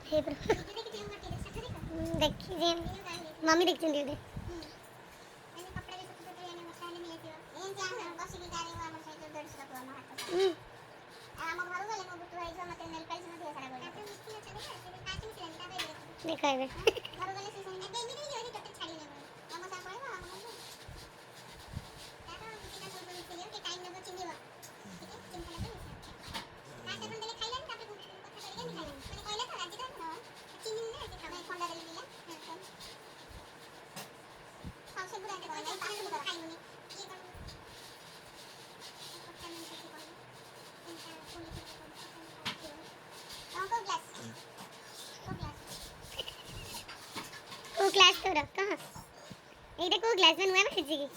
हे देखिए मम्मी देखते हैं दे देखा है को क्लास तो रख कहाँ एक देखो ग्लास में हुआ है खिची की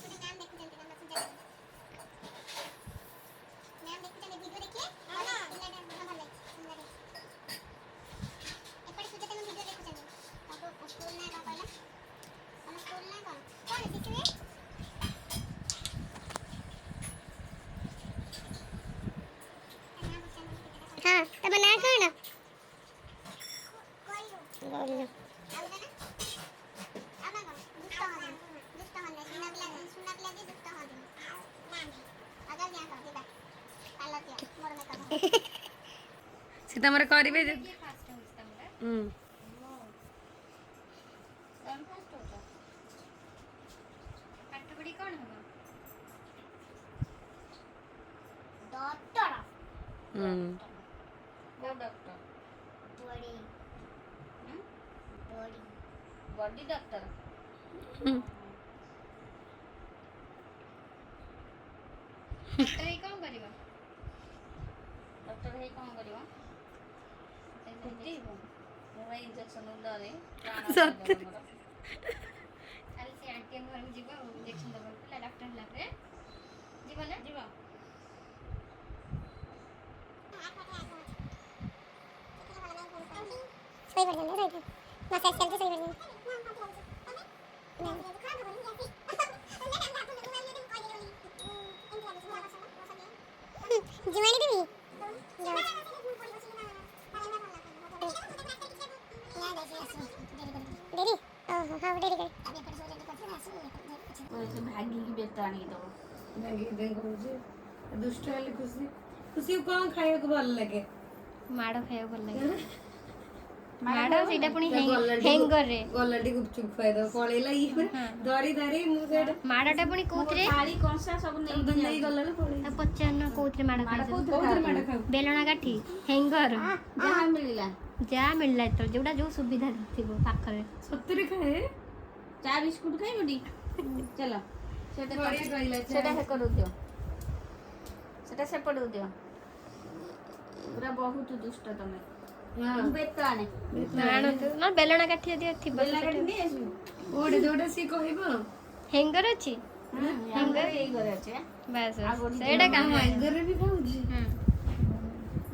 हाँ तब बना कर ना गोल ସେ ତମର କରିବେ ଯେ बॉडी डॉक्टर डॉक्टर हे कौन करिवा डॉक्टर हे कौन करिवा एते मोबाइल इंजेक्शन उडारे सत्य काल से आंटी घर में जीवा इंजेक्शन दबा पिला डॉक्टर हला पे जीवा ना जीवा सही वर्जन है सही मसाज करके सही वर्जन जुआनी देवी डेरी ओह हां डेरी कर से भागी की बेटा आनी दो भागी दे करूजे दुष्ट वाली खुशी खुशी को कौन खाए को भल लगे माड़ खाया भल लगे माड़ सेटा पुनी हैंगर रे गलडी गुपचुप खाए दो पळेला ई धरी धरी मु सेटा माड़टा पुनी कोथरे थाली कंसा सब नहीं गलल पळे पचान कोथरे माड़ खाई कोथरे माड़ खाऊ बेलना काठी हैंगर जा मिलला तो जोडा जो सुविधा थिबो पाखरे सत्तरी खाए चा बिस्कुट खाई बडी चलो सेटा हे करू दियो सेटा से पडू दियो पूरा बहुत दुष्ट तमे हां बेताने ना बेलना काठी दियो थी बेलना काठी नहीं आसु ओडे जोडे सी कहबो हैंगर अछि हैंगर अछि बस सेटा काम हैंगर भी खाउजी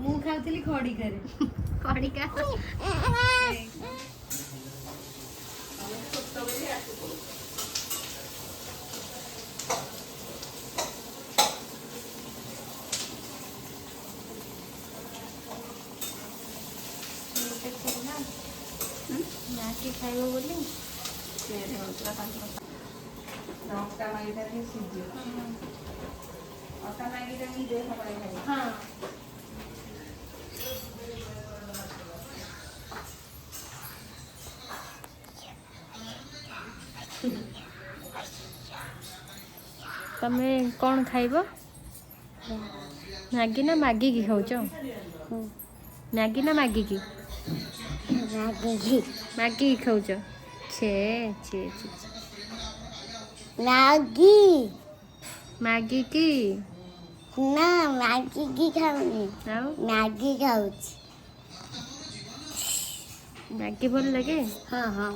मु खाउतली खडी करे खडी का नाकी खाइबो बोली से होतला तांको नौका माइटा के सिद्धि अता माइटा भी दे खबर खाई हां तमे कौन खाइबो मैगी ना मैगी की खाउछ मैगी ना मैगी की मैगी की खाउछ छे छे छे मैगी मैगी की ना मैगी की खाऊनी आओ मैगी खाऊँ मैगी भल लगे हाँ हाँ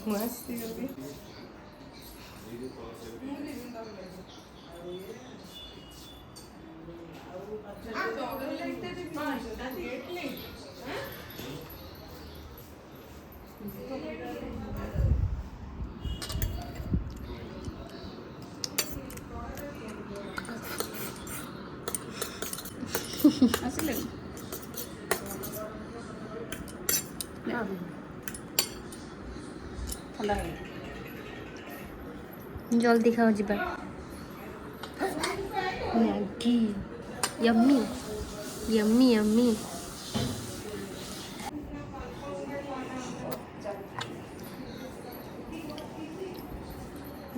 मस्त होगी ଆସିଲେ जल्दी खाओ ଯିବା मैगी यम्मी यम्मी यम्मी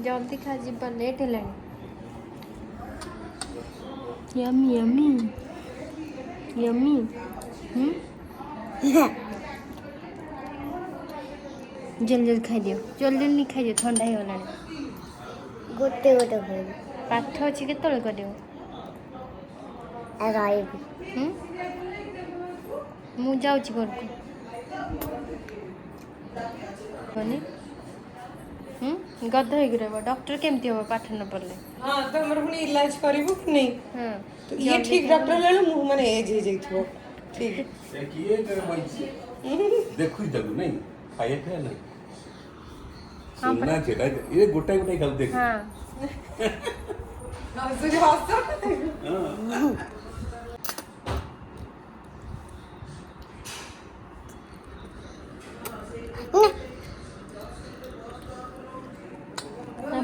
जल्दी खा ଯିବା लेट ହେଲାଣି यम्मी यम्मी यम्मी जल्दी जल्दी खाई दियो जल्दी नहीं खाई दियो ठंडा ही गलानी गोटे गोटे खाइबी पाठ अच्छी केतବେଳେ କରିବ ରହିବି ମୁଁ ଯାଉଛି ଘରକୁ ବନି ଗଧ ହେଇକି ରହିବ ଡକ୍ଟର କେମିତି ହବ ପାଠ ନ ପଢ଼ିଲେ हाँ तो हमर पुनी इलाज करिबो कि नहीं ହଁ तो ये ठीक डॉक्टर ले लो मुंह माने एज हे जइथबो ठीक किए करे बइछि देखु जगु नहीं खाए थे ना सुनना छेटा ये गोटाई गोटाई खाल देख हाँ हसुरी हस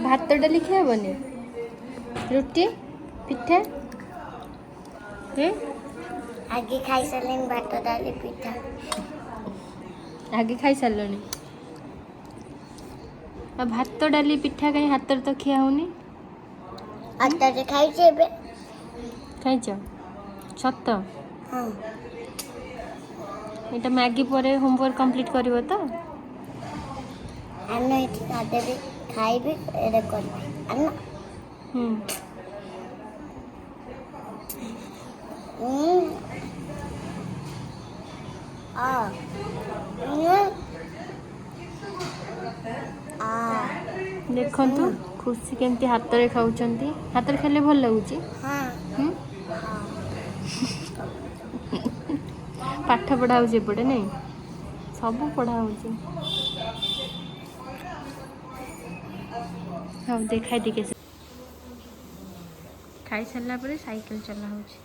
ଭାତ ଡାଲି ଖାଇବନି ରୁଟି ପିଠା ଆଗେ ଖାଇସାରିଲେଣି ଭାତ ଡାଲି ପିଠା ଆଗେ ଖାଇସାରିଲଣି ଆଉ ଭାତ ଡାଲି ପିଠା କାହିଁ ହାତରେ ତ ଖିଆ ହଉନି ଆଠଟାରେ ଖାଇଛି ଏବେ ଖାଇଛ ସତ ହଁ ଏଇଟା ମ୍ୟାଗି ପରେ ହୋମୱାର୍କ କମ୍ପ୍ଲିଟ୍ କରିବ ତ ଆନ ଏଠି ଖାଇଦେବି ଖାଇବି ଏଇଟା କରିବି ଆନ ହୁଁ ଦେଖନ୍ତୁ ଖୁସି କେମିତି ହାତରେ ଖାଉଛନ୍ତି ହାତରେ ଖାଇଲେ ଭଲ ଲାଗୁଛି ହୁଁ ପାଠ ପଢ଼ା ହେଉଛି ଏପଟେ ନାଇଁ ସବୁ ପଢ଼ା ହେଉଛି ହଉ ଦେଖାଇ ଟିକେ ଖାଇସାରିଲା ପରେ ସାଇକେଲ ଚଲା ହେଉଛି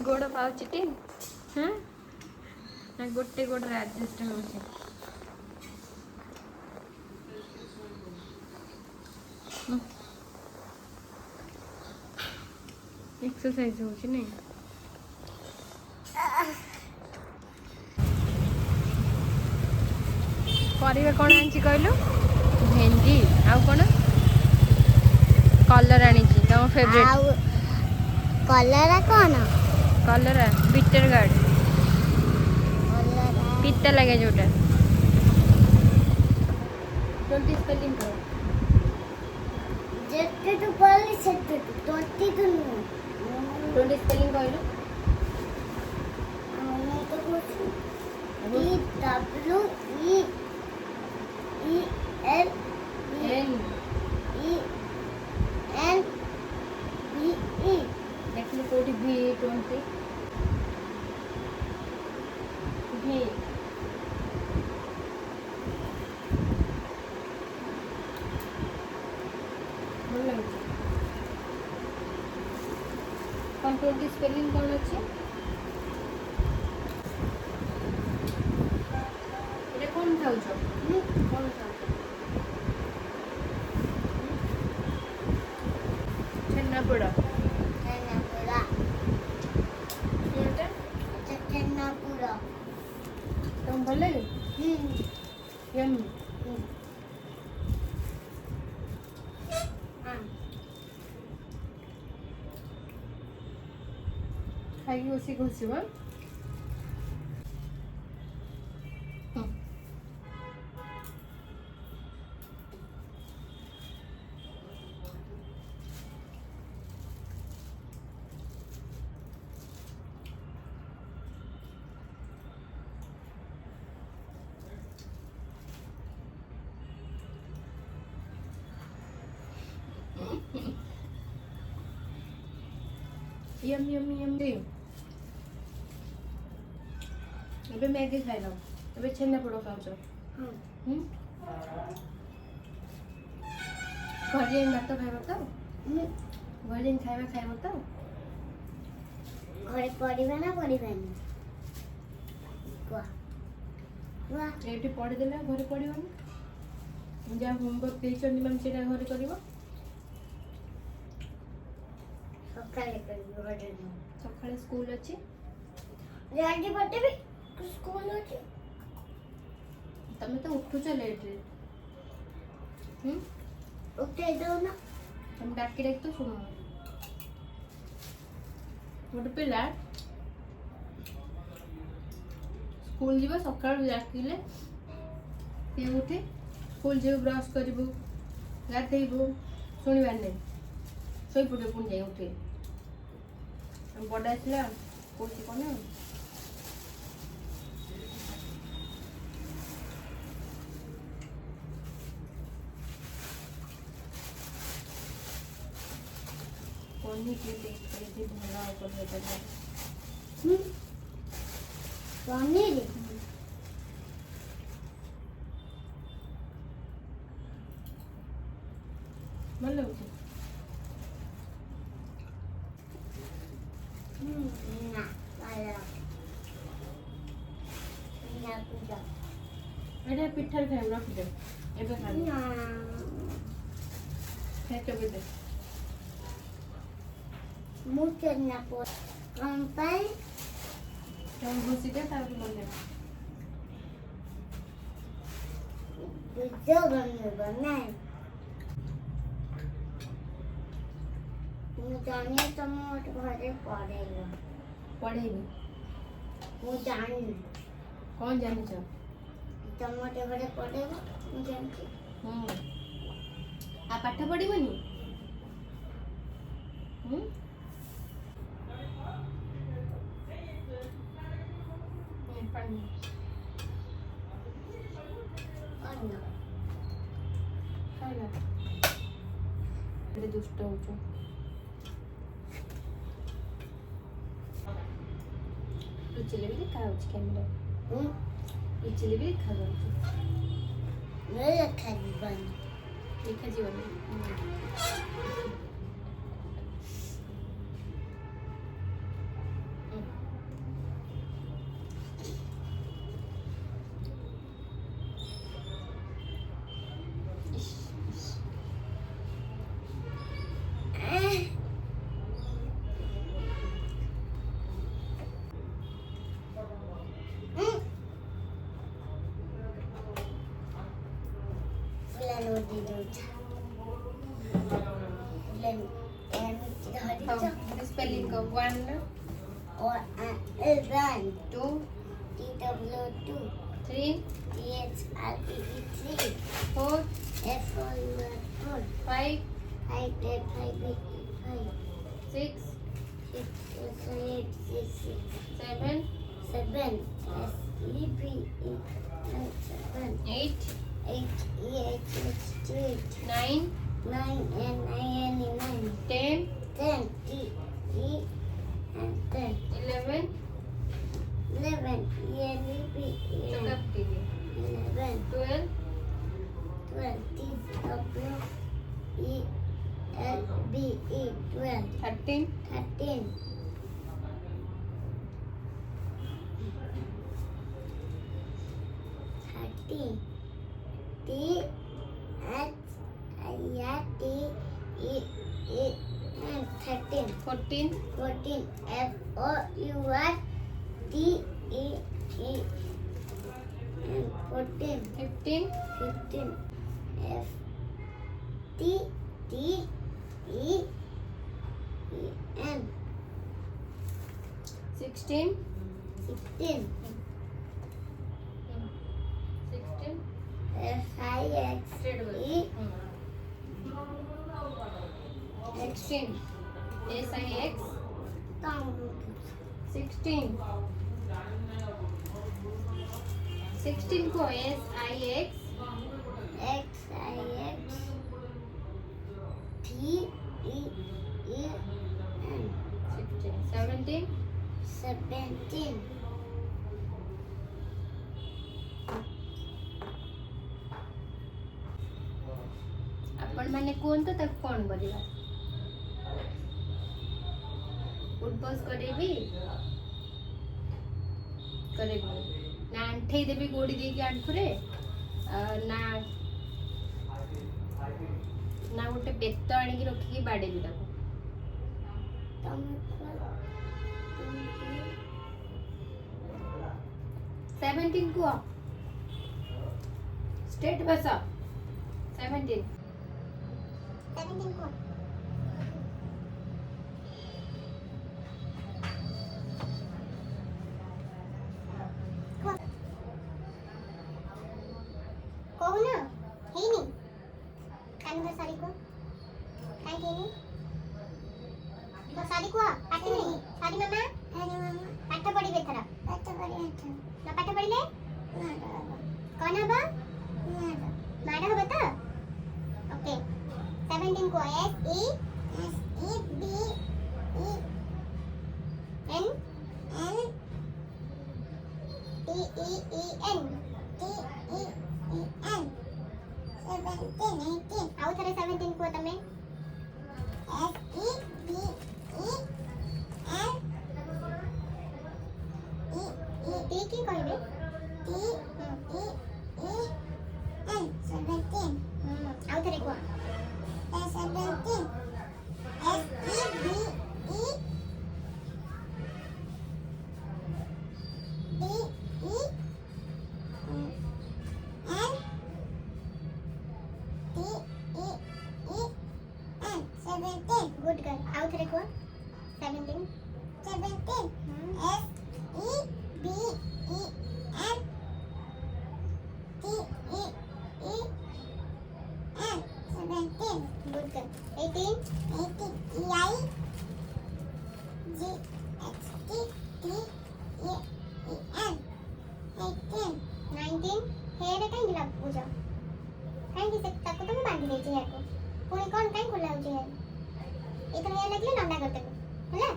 गोड़ पाउची टी हाँ ना गोटे गोड़ एडजस्ट होची एक्सरसाइज होची नहीं परिवा कौन आनी कहलु भेंडी आउ कौन कलर आनी तुम फेवरेट କଲରା କ'ଣ कलरा बिटर गार्ड କଲରା पिता लगे जोटा 20 स्पेलिंग करो ଯେତେ ତୁ ପଢ଼ିଲି ସେତେ ତୋତେ ତୁ ନୁହଁ 20 स्पेलिंग कहलु ମୁଁ ତ କହୁଛି EWEEL एन ENVE देखिए कोटी V20 V ଭଲ ଲାଗୁଛି କ'ଣ 20 ସ୍ପେଲିଂ କ'ଣ ଅଛି ଏଇଟା କ'ଣ ଖାଉଛ କ'ଣ ଖାଉଛ ଛେନାପୋଡ଼ ଛେନାପୋଡ଼ ଏଇଟା ଛେନାପୋଡ଼ ତମକୁ ଭଲ ଲାଗେ ୟମ୍ମି ଖାଇକି ବସିକି ଘଷିବ यम्मी यम्मी यम्मी ଏବେ ମ୍ୟାଗି ଖାଇଲ, ଏବେ ଛେନାପୋଡ଼ ଖାଉଛ। ହଁ ହୁଁ ଘରେ ଯାଇ ଭାତ ଖାଇବ ତ? ମୁଁ ଘରେ ଯାଇ ଖାଇବା ଖାଇବ ତ? ଘରେ ପଢିବା ନା ପଢିବାନି କୁହ କୁହ ଏଇଠି ପଢ଼ିଦେଲେ ଘରେ ପଢ଼ିବନି। ଯାହା ହୋମୱାର୍କ ଦେଇଛନ୍ତି ମ୍ୟାମ୍ ସେଇଟା ଘରେ କରିବ। ସକାଳେ କରିବି ଘରେ ନୁହଁ। ସକାଳେ ସ୍କୁଲ ଅଛି। ରାଣ୍ଡି ପଟେ ବି ସ୍କୁଲ ଅଛି। ତମେ ତ ଉଠୁଛ ଲେଟ୍ରେ। ଉଠେଇ ଦଉନ। ତମେ ଡାକି ଡାକି ତ ଶୁଣ। ଗୋଟେ ପିଲା ସ୍କୁଲ ଯିବ, ସକାଳୁ ଡାକିଲେ ସିଏ ଉଠି ସ୍କୁଲ ଯିବୁ, ବ୍ରସ୍ କରିବୁ, ଗାଧେଇବୁ, ଶୁଣିବାର ନାହିଁ, ଶୋଇପଡ଼ିବୁ ପୁଣି ଯାଇ ଉଠି। ବଡ଼ ଆସିଲା କହୁଛି କ'ଣ ପନିକି ଦେଇକି ଭଲ କରିପାରିବା। ପନିର ଭଲ ଲାଗୁଛି। ନା ଭଲ ନା ପୂଜା ଏଇଟା ପିଠାରେ ଖାଇବୁ, ରଖିଦେ ଏବେ ଖାଇବୁ। ନା ଚୋବେଇଦେ। ମୁଁ ଛେନା ପୋଡ଼ କ'ଣ ପାଇଁ ତମେ ଭୁଷିଦେ ତାପରେ ବନେଇବା। ପୂଜ ବନେଇବ ନାଇଁ? ମୁଁ ଜାଣି ତମ ଗୋଟେ ଘରେ ପଢ଼େଇବ। ପଢ଼େଇବି। ମୁଁ ଜାଣିନି କ'ଣ ଜାଣିଛ? ତମ ଗୋଟେ ଘରେ ପଢ଼େଇବ। ମୁଁ ଜାଣିଛି। ଆଉ ପାଠ ପଢ଼ିବନି? ପାଣି ଅନ୍ନ ଖାଇଲା। ଦୁଷ୍ଟ ହଉଛୁ। ଲୁଚିଲେ ବି ଦେଖାଯାଉଛି କ୍ୟାମେରା। ଲୁଚିଲେ ବି ଦେଖାଯାଉଛି। ମୁଁ ଲେଖାଯିବନି। ଦେଖାଯିବନି। Spelling of 1, 2, 3, 4, 5, 6, 7, 8, 9, 10, 11, 12, 13, 14, 15, 16, 16, SIX, 16, 16 को SIX, 17, 17, କୁହନ୍ତୁ ତାକୁ କ'ଣ କରିବା? ଉଠବସ କରେଇବି ନା ଆଣ୍ଠେଇ ଦେବି ଗୋଡ଼ି ଦେଇକି ଆଣ୍ଠୁରେ, ନା ନା ଗୋଟେ ବେତ ଆଣିକି ରଖିକି ବାଡ଼େଇବି ତାକୁ? 17 କୁହ, ଷ୍ଟ୍ରେଟ୍ ବସ। 17 को कहू ना हेनी कान सारी को काई हेनी तो सारी को पाठ नहीं सारी मामा पाठ पढ़िबे थरा ना पाठ पढ़िले कौन हबा माडा हबा तो ओके 17 को S E B E N T E N 17 आउ थरे 17 को तमे S E B E N T की कहबे T E N 17 आउ थरे को 17 S E B E D E N T E N 17 good girl आउ थरे को 17 S E B E N T E N 17 good girl 18 E I G H T T E N 18 19 hair कहीं गिला पूजा कहीं से तक तो मैं बांधी देती है को पुणी कौन कहीं खुला हो है इतना हेयर लगले लंबा करते को हैला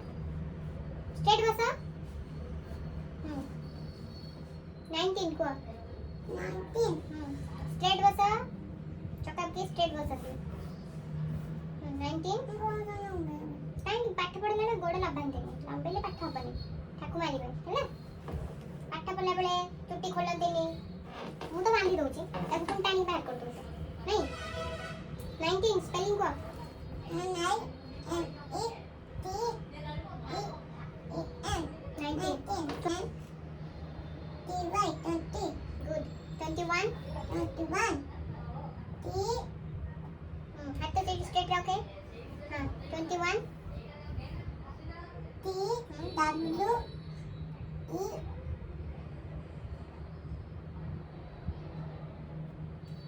स्ट्रेट बसा 19 को 19 स्ट्रेट बसा चका के स्ट्रेट बसा 19 कहीं पाठ पढ़ला ना गोड़ लंबाते लंबेले पाठ हबनी ठाकु मारिबे हैला पाठ पढ़ला बेले चुट्टी खोलतेनी मु तो बांधी दउची ताकू तुम टाणी बाहर कर दउछ नहीं 19 स्पेलिंग को N I N E T E N 19 T Y 20 good 21 T हाथ से स्ट्रेट रखे हां 21 T W E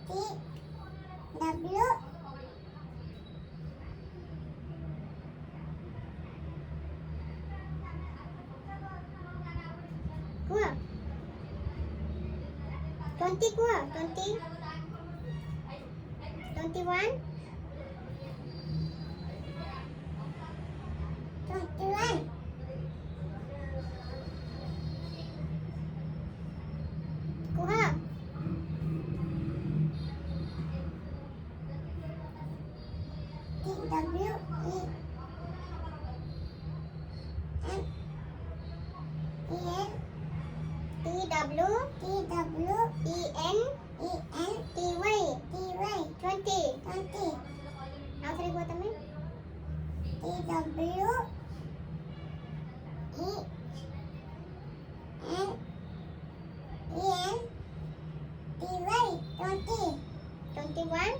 T W कुआ 20 कुआ 20 21 कुआ T W E N T W E N T Y 20 आउ थरे को तमे T W E N T Y 20 21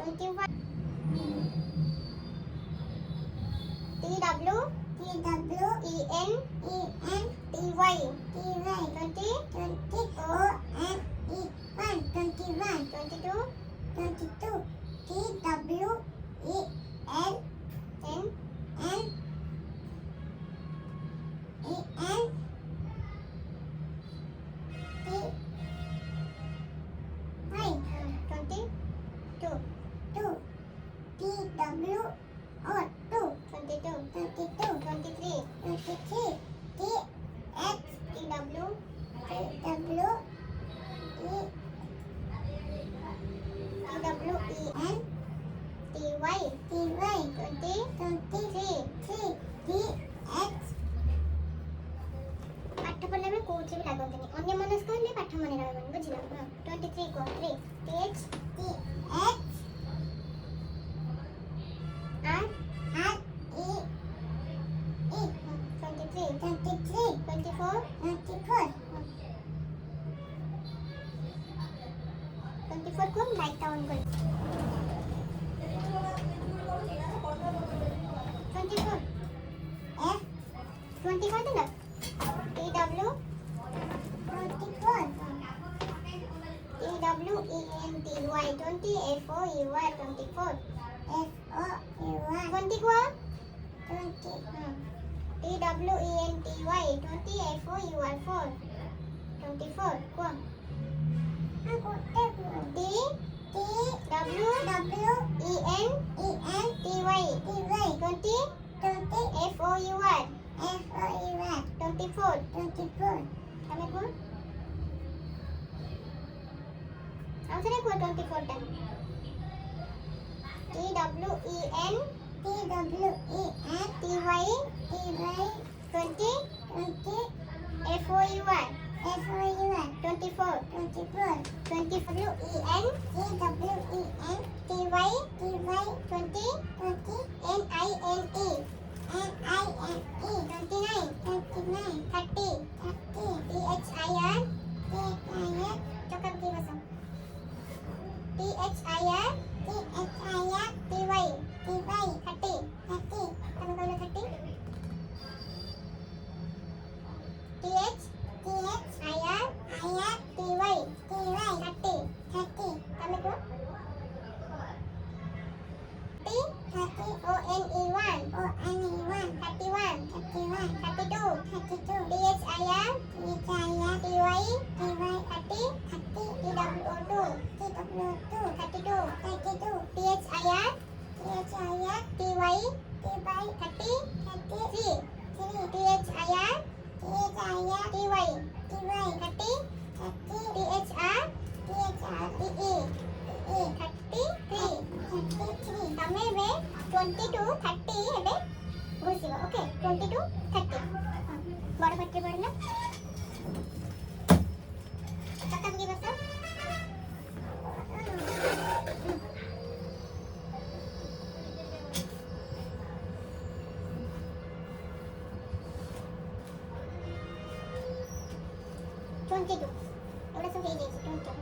21 T W E N T Y 20 O N E 1 21 22 T W E L N E N T Y 22 T W ପାଠ ପଢିଲା ବେଳେ କୋଉଥିରେ ବି ଲାଗନ୍ତିନି, ଅନ୍ୟ ମନସ୍କ ହେଲେ ପାଠ ମନେ ରହିବନି, ବୁଝିଲ? 23 କୁହ। 3 TH R E 23 24 24 को लाइट ऑन कर 24 F 24 देना T W 24 T W E N T Y 20 F O U R 24 F O U R 20 को 20 T W E N T Y 20 F O U R 4 24 को T W E N T Y 20 F O U R 24 તમે કોણ આવશે ને કોણ 24 ટા T W E N T Y 20 F O U R 24 W E N T Y 20 N I N E 29 30 T H I R चौका की बस T H I R T Y 30 તમે કહો 30 T H I R T Y 30 તમે કહો T O N E 1 31 32 T H I R T Y 30 T W O 2 32 T H I R T Y 30 T H I R T Y 30 T H R E 33 તમે હવે 22 30 ଏବେ ଘୁଷିବ okay 22 30 ବଡ଼ ପାଟିରେ ପଡ଼ିଲା ଚକା ପକେଇ ବସ ଏଗୁଡ଼ା ସବୁ ହେଇଯାଇଛି 22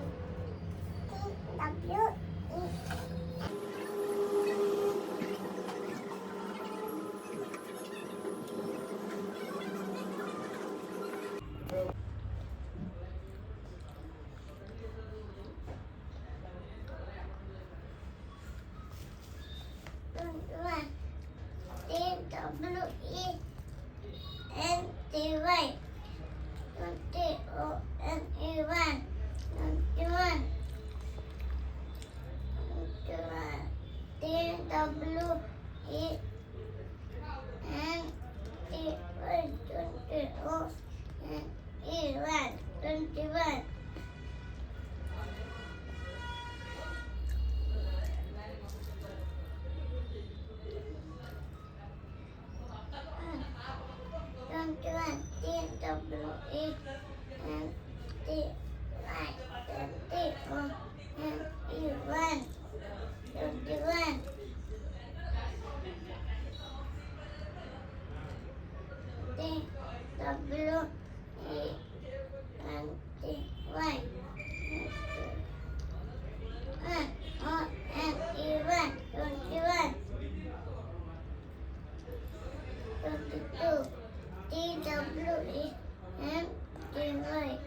T W E N T Y